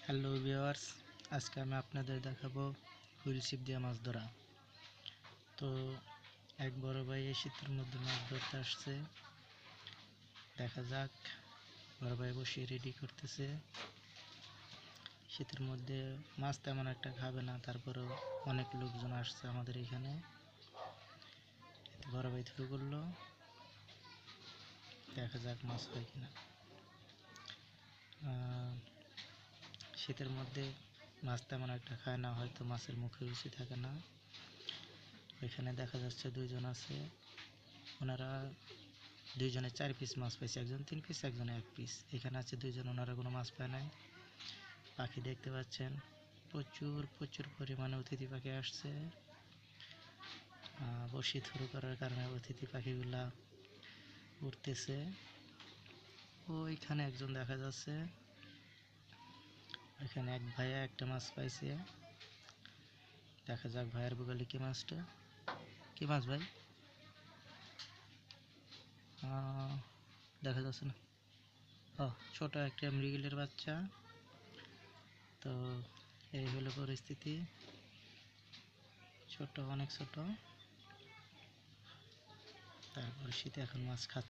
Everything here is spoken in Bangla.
হ্যালো ভিউয়ার্স, আজকে আমি আপনাদের দেখাবো হুইল ছিপ দিয়ে মাছ ধরা। তো এক বড় ভাই এই শীতের মধ্যে মাছ ধরতে আসছে। দেখা যাক, বড় ভাই বসিয়ে রেডি করতেছে। শীতের মধ্যে মাছ তেমন একটা খাবে না, তারপরেও অনেক লোকজন আসছে আমাদের এখানে। বড় ভাই শুরু করলো, দেখা যাক মাছ হয় কিনা। শীতের মধ্যে মাছ তেমন একটা খায় না, হয়তো মাছের মুখে রুচি থাকে না। এখানে দেখা যাচ্ছে দুইজন আছে, ওনারা দুইজনে 4 পিস মাছ পাইছে, একজন 3 পিস একজন 1 পিস। এখানে আছে দুইজন, ওনারা কোনো মাছ পায় নাই। পাখি দেখতে পাচ্ছেন, প্রচুর প্রচুর পরিমাণে অতিথি পাখি আসছে। বসি শুরু করার কারণে অতিথি পাখিগুলা উঠতেছে। ওইখানে একজন দেখা যাচ্ছে, এখানে এক ভাইয়া একটা মাছ পাইছে। দেখা যাক ভাইয়ের বগলে কি মাছটা, কি মাছ ভাই? দেখা যাচ্ছে না। ছোট একটা মৃগেলের বাচ্চা। তো এই হলো পরিস্থিতি, ছোট, অনেক ছোট। তারপর শীতে এখন মাছ খাচ্ছে।